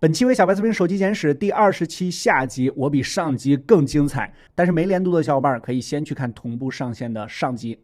本期为小白测评手机简史第20期下集，我比上集更精彩，但是没连读的小伙伴可以先去看同步上线的上集。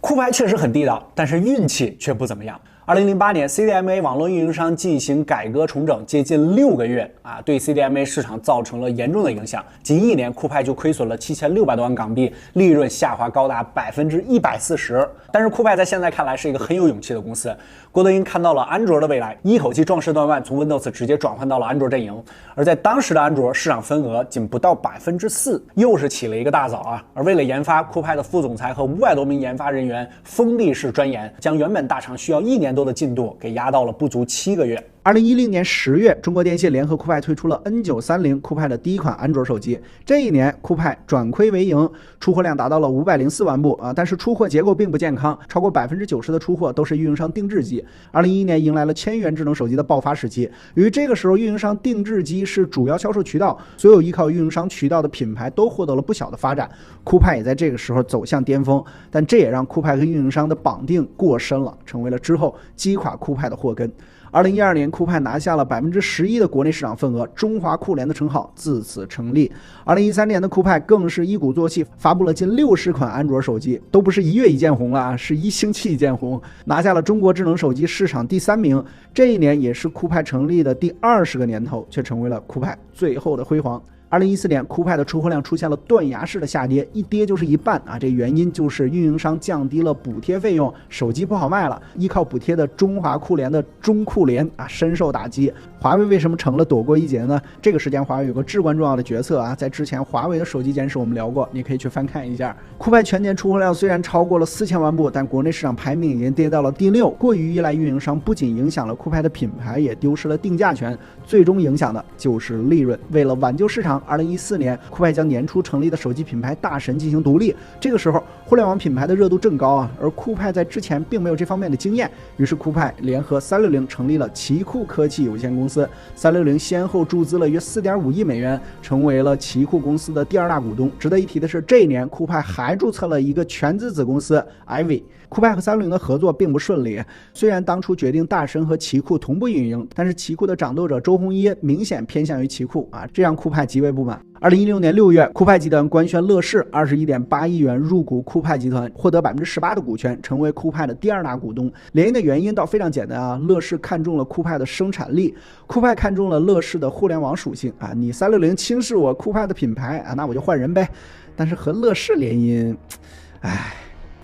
酷派确实很地道，但是运气却不怎么样。2008年 CDMA 网络运营商进行改革重整，接近6个月对 CDMA 市场造成了严重的影响。仅1年，酷派就亏损了7600多万港币，利润下滑高达140%。但是酷派在现在看来是一个很有勇气的公司。郭德英看到了安卓的未来，一口气壮士断腕，从 Windows 直接转换到了安卓阵营。而在当时的安卓市场份额仅不到4%，又是起了一个大早而为了研发，酷派的副总裁和500多名研发人员封闭式钻研，将原本大厂需要1年多的进度给压到了不足7个月。2010年10月，中国电信联合酷派推出了 N930， 酷派的第一款安卓手机。这一年，酷派转亏为盈，出货量达到了504万部但是出货结构并不健康，超过90%的出货都是运营商定制机。2011年迎来了1000元智能手机的爆发时期，由于这个时候运营商定制机是主要销售渠道，所有依靠运营商渠道的品牌都获得了不小的发展，酷派也在这个时候走向巅峰，但这也让酷派和运营商的绑定过深了，成为了之后击垮酷派的祸根。2012年，酷派拿下了11%的国内市场份额，中华酷联的称号自此成立。2013年的酷派更是一鼓作气，发布了近60款安卓手机，都不是一月一见红了是1星期一见红，拿下了中国智能手机市场第3名。这一年也是酷派成立的第20个年头，却成为了酷派最后的辉煌。2014年，酷派的出货量出现了断崖式的下跌，一跌就是一半这原因就是运营商降低了补贴费用，手机不好卖了，依靠补贴的中华酷联的中酷联深受打击。华为为什么成了躲过一劫呢？这个时间华为有个至关重要的决策在之前华为的手机简史我们聊过，你可以去翻看一下。酷派全年出货量虽然超过了4000万部，但国内市场排名已经跌到了第6，过于依赖运营商不仅影响了酷派的品牌，也丢失了定价权，最终影响的就是利润。为了挽救市场，2014年，酷派将年初成立的手机品牌大神进行独立。这个时候，互联网品牌的热度正高而酷派在之前并没有这方面的经验。于是，酷派联合360成立了奇酷科技有限公司。360先后注资了约4.5亿美元，成为了奇酷公司的第2大股东。值得一提的是，这一年酷派还注册了一个全资子公司 Ivy。酷派和360的合作并不顺利，虽然当初决定大神和奇酷同步运营，但是奇酷的掌舵者周鸿祎明显偏向于奇酷这让酷派极为不满。2016年6月，酷派集团官宣乐视21.8亿元入股酷派集团，获得18%的股权，成为酷派的第2大股东。联姻的原因倒非常简单乐视看中了酷派的生产力，酷派看中了乐视的互联网属性你360轻视我酷派的品牌那我就换人呗。但是和乐视联姻，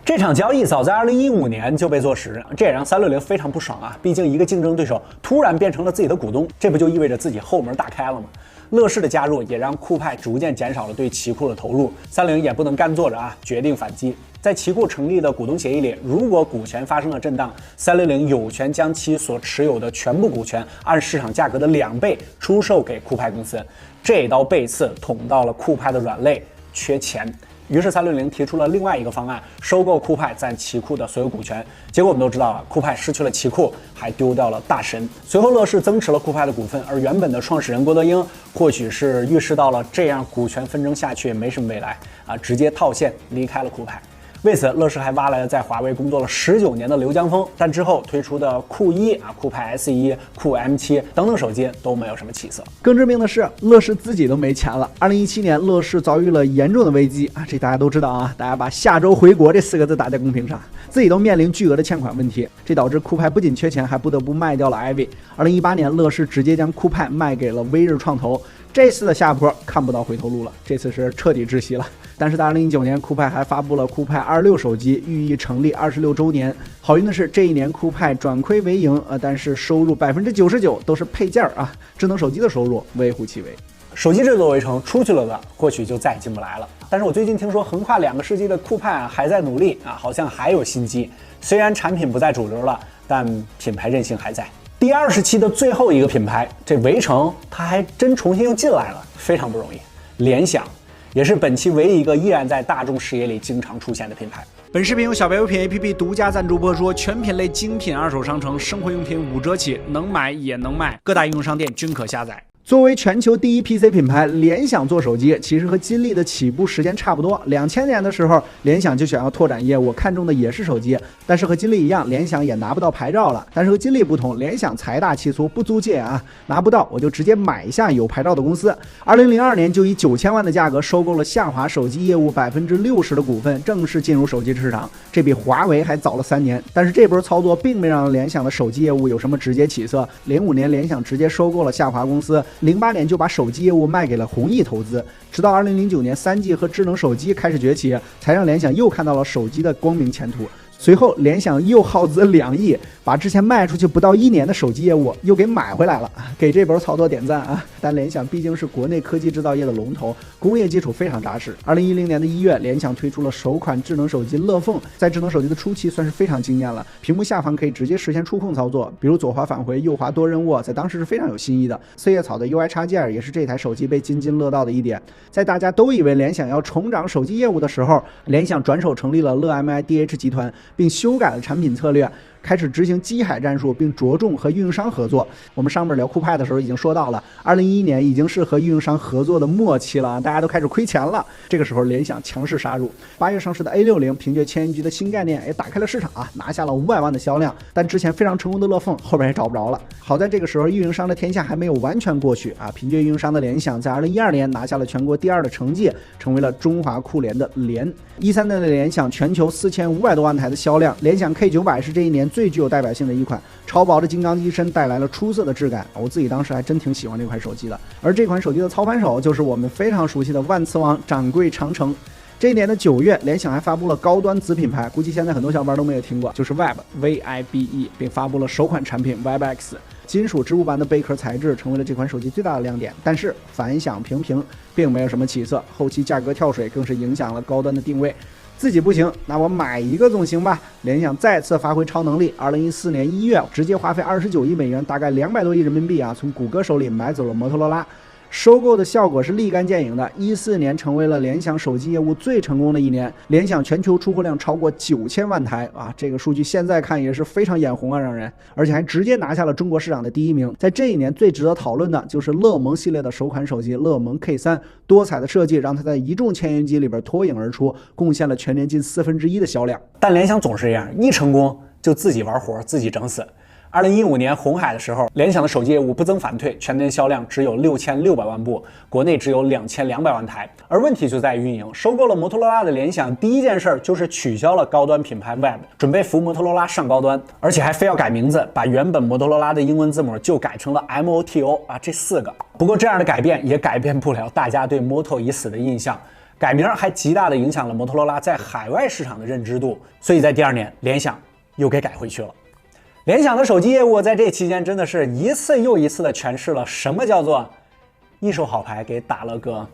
这场交易早在2015年就被坐实，这也让360非常不爽毕竟一个竞争对手突然变成了自己的股东，这不就意味着自己后门大开了吗？乐视的加入也让酷派逐渐减少了对奇酷的投入，360也不能干坐着决定反击。在奇酷成立的股东协议里，如果股权发生了震荡，360有权将其所持有的全部股权按市场价格的2倍出售给酷派公司。这刀背刺捅到了酷派的软肋，缺钱。于是360提出了另外一个方案，收购酷派占奇酷的所有股权。结果我们都知道酷派失去了奇酷，还丢掉了大神。随后乐视增持了酷派的股份，而原本的创始人郭德英或许是预示到了这样股权纷争下去也没什么未来直接套现离开了酷派。为此，乐视还挖来了在华为工作了19年的刘江峰，但之后推出的酷1酷派 S1、酷 M7 等等手机都没有什么起色。更致命的是，乐视自己都没钱了。2017年，乐视遭遇了严重的危机这大家都知道大家把下周回国这4个字打在公屏上，自己都面临巨额的欠款问题，这导致酷派不仅缺钱，还不得不卖掉了 Ivy。2018年，乐视直接将酷派卖给了微日创投，这次的下坡看不到回头路了，这次是彻底窒息了。但是在2019年，酷派还发布了酷派26手机，寓意成立26周年。好运的是，这一年酷派转亏为盈但是收入99%都是配件智能手机的收入微乎其微。手机制作围城出去了的，或许就再也进不来了。但是我最近听说横跨2个世纪的酷派还在努力好像还有新机。虽然产品不在主流了，但品牌韧性还在。第20期的最后一个品牌，这围城它还真重新又进来了，非常不容易。联想也是本期唯一一个依然在大众视野里经常出现的品牌。本视频由小白优品 APP 独家赞助播出，全品类精品二手商城，生活用品5折起，能买也能卖，各大应用商店均可下载。作为全球第一 PC 品牌，联想做手机其实和金立的起步时间差不多。2000年的时候，联想就想要拓展业务，看中的也是手机，但是和金立一样，联想也拿不到牌照了。但是和金立不同，联想财大气粗，不租借啊，拿不到我就直接买一下有牌照的公司。2002年就以9000万的价格收购了夏华手机业务60%的股份，正式进入手机市场。这比华为还早了3年。但是这波操作并没让联想的手机业务有什么直接起色。05年，联想直接收购了夏华公司。08年就把手机业务卖给了弘毅投资，直到2009年3G 和智能手机开始崛起，才让联想又看到了手机的光明前途。随后，联想又耗资2亿，把之前卖出去不到1年的手机业务又给买回来了，给这波操作点赞啊！但联想毕竟是国内科技制造业的龙头，工业基础非常扎实。2010年的1月，联想推出了首款智能手机乐凤，在智能手机的初期算是非常惊艳了，屏幕下方可以直接实现触控操作，比如左滑返回、右滑多任务，在当时是非常有新意的。四叶草的 UI 插件也是这台手机被津津乐道的一点。在大家都以为联想要重掌手机业务的时候，联想转手成立了乐 MIDH 集团，并修改了产品策略，开始执行机海战术，并着重和运营商合作。我们上面聊酷派的时候已经说到了，2011年已经是和运营商合作的末期了，大家都开始亏钱了。这个时候联想强势杀入，8月上市的 A60凭借千元机的新概念也打开了市场啊，拿下了500万的销量。但之前非常成功的乐凤后边也找不着了。好在这个时候运营商的天下还没有完全过去啊，凭借运营商的联想在2012年拿下了全国第2的成绩，成为了中华酷联的联。13年的联想全球4500多万台的销量，联想 K900是这一年最具有代表性的一款，超薄的金刚机身带来了出色的质感，我自己当时还真挺喜欢这款手机的。而这款手机的操盘手就是我们非常熟悉的万磁王掌柜长城。这一年的9月，联想还发布了高端子品牌，估计现在很多小伙伴都没有听过，就是 VIBE， 并发布了首款产品 VIBX， 金属织物般的贝壳材质成为了这款手机最大的亮点，但是反响平平，并没有什么起色，后期价格跳水更是影响了高端的定位。自己不行，那我买一个总行吧。联想再次发挥超能力，2014年1月直接花费29亿美元，大概200多亿人民币啊，从谷歌手里买走了摩托罗拉。收购的效果是立竿见影的，14年成为了联想手机业务最成功的一年，联想全球出货量超过9000万台啊，这个数据现在看也是非常眼红啊，让人，而且还直接拿下了中国市场的第1名。在这一年最值得讨论的就是乐檬系列的首款手机乐檬 K3， 多彩的设计让它在一众千元机里边脱颖而出，贡献了全年近1/4的销量。但联想总是这样，一成功就自己玩活，自己整死。2015年红海的时候，联想的手机业务不增反退，全年销量只有6600万部，国内只有2200万台。而问题就在于运营，收购了摩托罗拉的联想第一件事就是取消了高端品牌 Web， 准备扶摩托罗拉上高端，而且还非要改名字，把原本摩托罗拉的英文字母就改成了 MOTO 啊，这4个。不过这样的改变也改变不了大家对 Moto 已死的印象。改名还极大的影响了摩托罗拉在海外市场的认知度，所以在第2年，联想又给改回去了。联想的手机业务在这期间真的是一次又一次的诠释了什么叫做一手好牌给打了个。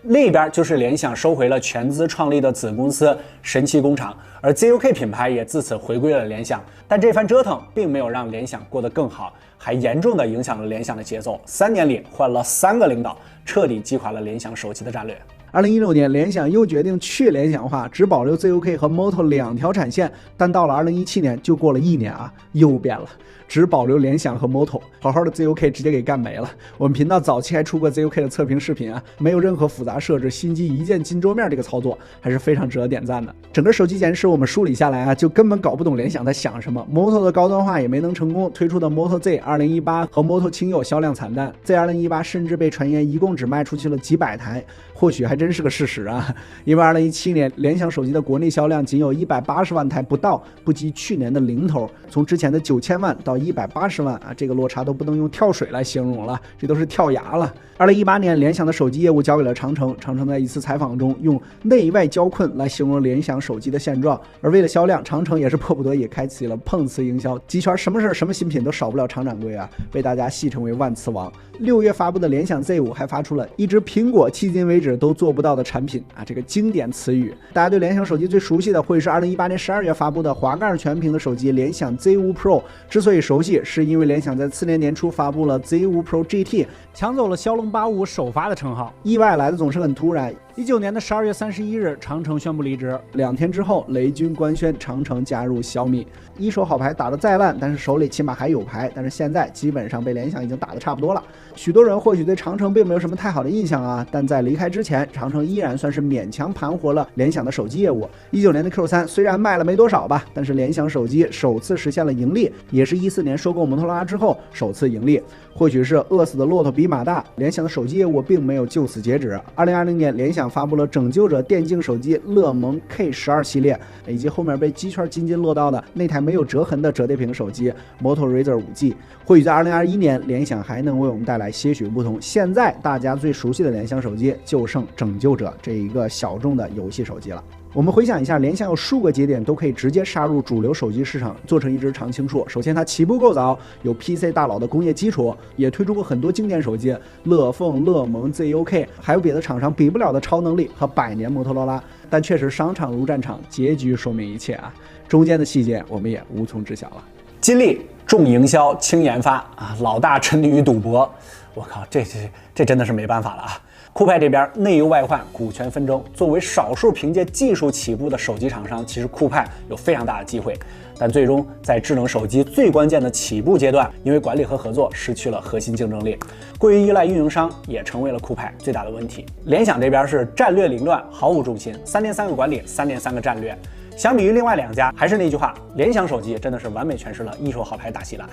另一边就是联想收回了全资创立的子公司神奇工厂，而 ZUK 品牌也自此回归了联想。但这番折腾并没有让联想过得更好，还严重的影响了联想的节奏。3年里换了3个领导，彻底击垮了联想手机的战略。2016年，联想又决定去联想化，只保留 ZUK 和 Moto 2条产线，但到了2017年，就过了1年啊，又变了，只保留联想和 Moto， 好好的 ZUK 直接给干没了。我们频道早期还出过 ZUK 的测评视频啊，没有任何复杂设置，新机一键进桌面，这个操作还是非常值得点赞的。整个手机简史我们梳理下来啊，就根本搞不懂联想在想什么。Moto 的高端化也没能成功，推出的 Moto Z 2018和 Moto 轻友销量惨淡 ，Z 2018甚至被传言一共只卖出去了几百台。或许还真是个事实啊，因为2017年联想手机的国内销量仅有180万台不到，不及去年的零头。从之前的9000万到180万啊，这个落差都不能用跳水来形容了，这都是跳崖了。2018年，联想的手机业务交给了长城，长城在一次采访中用内外交困来形容联想手机的现状。而为了销量，长城也是迫不得已开启了碰瓷营销，机圈什么事什么新品都少不了常掌柜啊，被大家戏称为万磁王。6月发布的联想 Z5 还发出了一只苹果迄今为止都做不到的产品啊，这个经典词语。大家对联想手机最熟悉的会是2018年12月发布的滑盖全屏的手机联想 Z5 Pro， 之所以熟悉，是因为联想在次年年初发布了 Z5 Pro GT， 抢走了骁龙85首发的称号。意外来的总是很突然， 19年的12月31日，长城宣布离职。2天之后，雷军官宣长城加入小米。一手好牌打得再烂，但是手里起码还有牌。但是现在基本上被联想已经打得差不多了。许多人或许对长城并没有什么太好的印象啊，但在离开之前，长城依然算是勉强盘活了联想的手机业务。19年的 Q3 虽然卖了没多少吧，但是联想手机首次实现了盈利，也是14年收购摩托罗拉之后首次盈利。或许是饿死的骆驼比马大，联想的手机业务并没有就此截止。2020年，联想发布了拯救者电竞手机乐檬 K12系列，以及后面被鸡圈津津乐道的那台没有折痕的折叠屏手机 Moto Razr 5G。或许在2021年，联想还能为我们带来些许不同。现在大家最熟悉的联想手机就剩拯救者这一个小众的游戏手机了。我们回想一下，联想有数个节点都可以直接杀入主流手机市场，做成一只常青树。首先，它起步够早，有 PC 大佬的工业基础，也推出过很多经典手机，乐凤、乐檬、ZUK， 还有别的厂商比不了的超能力和百年摩托罗拉。但确实商场如战场，结局说明一切啊，中间的细节我们也无从知晓了。金立重营销轻研发啊，老大沉迷于赌博，我靠，这真的是没办法了啊！酷派这边内忧外患，股权纷争，作为少数凭借技术起步的手机厂商，其实酷派有非常大的机会，但最终在智能手机最关键的起步阶段，因为管理和合作失去了核心竞争力，过于依赖运营商也成为了酷派最大的问题。联想这边是战略凌乱，毫无重心，3年3个管理，3年3个战略。相比于另外2家，还是那句话，联想手机真的是完美诠释了一手好牌大戏懒。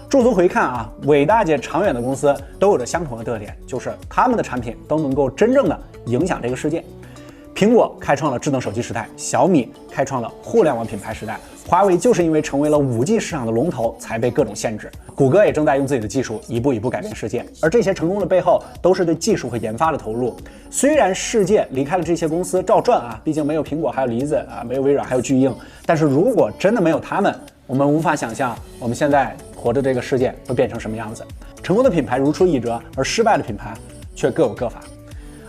驻足回看啊，伟大且长远的公司都有着相同的特点，就是他们的产品都能够真正的影响这个世界。苹果开创了智能手机时代，小米开创了互联网品牌时代，华为就是因为成为了5G 市场的龙头，才被各种限制。谷歌也正在用自己的技术一步一步改变世界，而这些成功的背后都是对技术和研发的投入。虽然世界离开了这些公司照转啊，毕竟没有苹果，还有梨子啊，没有微软，还有巨婴。但是如果真的没有他们，我们无法想象我们现在活着这个世界会变成什么样子。成功的品牌如出一辙，而失败的品牌却各有各法。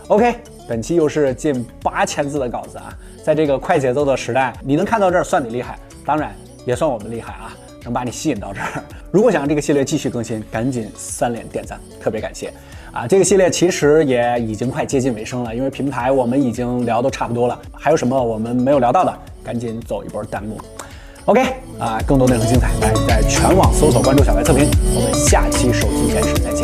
OK， 本期又是近8000字的稿子啊，在这个快节奏的时代，你能看到这儿算你厉害，当然也算我们厉害啊，能把你吸引到这儿。如果想让这个系列继续更新，赶紧3连点赞，特别感谢啊！这个系列其实也已经快接近尾声了，因为平台我们已经聊都差不多了，还有什么我们没有聊到的，赶紧走一波弹幕。OK 啊，更多内容精彩，大家在全网搜索关注小白测评，我们下期手机天使再见。